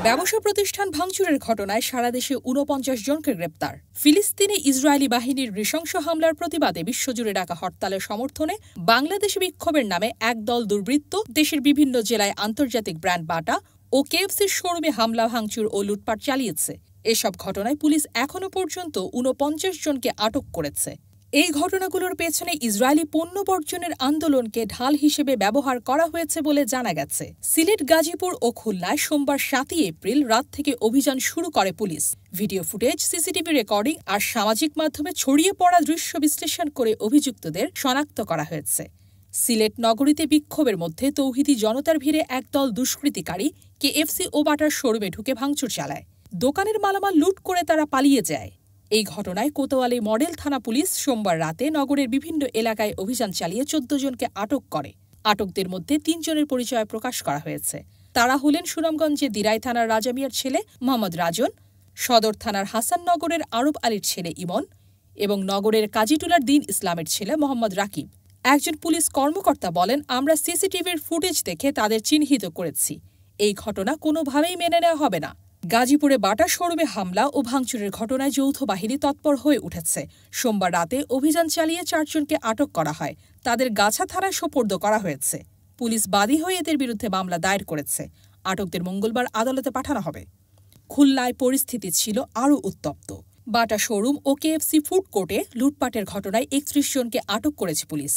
ব্যবসা প্রতিষ্ঠান ভাঙচুরের ঘটনায় সারা দেশে ৪৯ জনকে গ্রেপ্তার। ফিলিস্তিনে ইসরায়েলি বাহিনীর নৃশংস হামলার প্রতিবাদে বিশ্বজুড়ে ডাকা হরতালের সমর্থনে বাংলাদেশে বিক্ষোভের নামে একদল দুর্বৃত্ত দেশের বিভিন্ন জেলায় আন্তর্জাতিক ব্র্যান্ড বাটা ও কেএফসির শোরুমে হামলা ভাঙচুর ও লুটপাট চালিয়েছে। এসব ঘটনায় পুলিশ এখনও পর্যন্ত ৪৯ জনকে আটক করেছে। এই ঘটনাগুলোর পেছনে ইসরায়েলি পণ্য বর্জনের আন্দোলনকে ঢাল হিসেবে ব্যবহার করা হয়েছে বলে জানা গেছে। সিলেট, গাজীপুর ও খুলনায় সোমবার ৭ এপ্রিল রাত থেকে অভিযান শুরু করে পুলিশ। ভিডিও ফুটেজ, সিসিটিভি রেকর্ডিং আর সামাজিক মাধ্যমে ছড়িয়ে পড়া দৃশ্য বিশ্লেষণ করে অভিযুক্তদের শনাক্ত করা হয়েছে। সিলেট নগরীতে বিক্ষোভের মধ্যে তৌহিদি জনতার ভিড়ে একদল দুষ্কৃতিকারী কেএফসি ও বাটার শোরুমে ঢুকে ভাঙচুর চালায়। দোকানের মালামাল লুট করে তারা পালিয়ে যায়। এই ঘটনায় কোতোয়ালি মডেল থানা পুলিশ সোমবার রাতে নগরের বিভিন্ন এলাকায় অভিযান চালিয়ে ১৪ জনকে আটক করে। আটকদের মধ্যে ৩ জনের পরিচয় প্রকাশ করা হয়েছে। তারা হলেন সুনামগঞ্জের দিরাই থানার রাজা মিয়ার ছেলে মোহাম্মদ রাজন, সদর থানার হাসাননগরের আরব আলীর ছেলে ইমন এবং নগরের কাজীটুলার দিন ইসলামের ছেলে মোহাম্মদ রাকিব। একজন পুলিশ কর্মকর্তা বলেন, আমরা সিসিটিভির ফুটেজ দেখে তাদের চিহ্নিত করেছি। এই ঘটনা কোনোভাবেই মেনে নেওয়া হবে না। গাজীপুরে বাটা শোরুমে হামলা ও ভাঙচুরের ঘটনায় যৌথ বাহিনী তৎপর হয়ে উঠেছে। সোমবার রাতে অভিযান চালিয়ে ৪ জনকে আটক করা হয়। তাদের গাছা থানায় সোপর্দ করা হয়েছে। পুলিশ বাদী হয়ে এদের বিরুদ্ধে মামলা দায়ের করেছে। আটকদের মঙ্গলবার আদালতে পাঠানো হবে। খুলনায় পরিস্থিতি ছিল আরও উত্তপ্ত। বাটা শোরুম ও কেএফসি ফুড কোর্টে লুটপাটের ঘটনায় ৩১ জনকে আটক করেছে পুলিশ।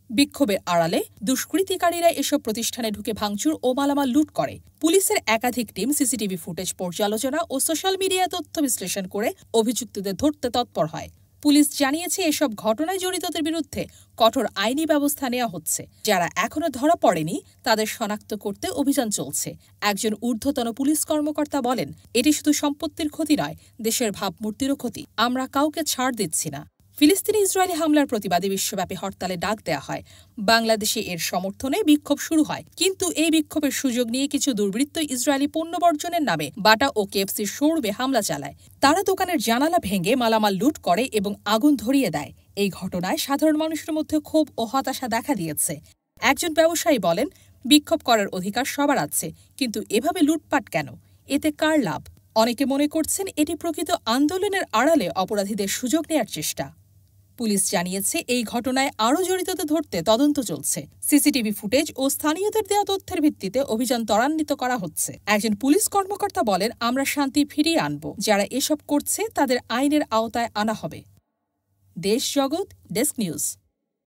বিক্ষোভের আড়ালে দুষ্কৃতিকারীরা এসব প্রতিষ্ঠানে ঢুকে ভাঙচুর ও মালামাল লুট করে। পুলিশের একাধিক টিম সিসিটিভি ফুটেজ পর্যালোচনা ও সোশ্যাল মিডিয়ায় তথ্য বিশ্লেষণ করে অভিযুক্তদের ধরতে তৎপর হয়। পুলিশ জানিয়েছে, এসব ঘটনায় জড়িতদের বিরুদ্ধে কঠোর আইনি ব্যবস্থা নেওয়া হচ্ছে। যারা এখনও ধরা পড়েনি তাদের শনাক্ত করতে অভিযান চলছে। একজন ঊর্ধ্বতন পুলিশ কর্মকর্তা বলেন, এটি শুধু সম্পত্তির ক্ষতি নয়, দেশের ভাবমূর্তিরও ক্ষতি। আমরা কাউকে ছাড় দিচ্ছি না। ফিলিস্তিনি ইসরায়েলি হামলার প্রতিবাদে বিশ্বব্যাপী হরতালে ডাক দেওয়া হয়। বাংলাদেশে এর সমর্থনে বিক্ষোভ শুরু হয়। কিন্তু এই বিক্ষোভের সুযোগ নিয়ে কিছু দুর্বৃত্ত ইসরায়েলি পণ্য বর্জনের নামে বাটা ও কেএফসির শোরুমে হামলা চালায়। তারা দোকানের জানালা ভেঙে মালামাল লুট করে এবং আগুন ধরিয়ে দেয়। এই ঘটনায় সাধারণ মানুষের মধ্যে ক্ষোভ ও হতাশা দেখা দিয়েছে। একজন ব্যবসায়ী বলেন, বিক্ষোভ করার অধিকার সবার আছে, কিন্তু এভাবে লুটপাট কেন? এতে কার লাভ? অনেকে মনে করছেন এটি প্রকৃত আন্দোলনের আড়ালে অপরাধীদের সুযোগ নেয়ার চেষ্টা। পুলিশ জানিয়েছে, এই ঘটনায় আরও জড়িতদের ধরতে তদন্ত চলছে। সিসিটিভি ফুটেজ ও স্থানীয়দের দেওয়া তথ্যের ভিত্তিতে অভিযান ত্বরান্বিত করা হচ্ছে। একজন পুলিশ কর্মকর্তা বলেন, আমরা শান্তি ফিরিয়ে আনব। যারা এসব করছে তাদের আইনের আওতায় আনা হবে। দেশ জগৎ ডেস্ক নিউজ।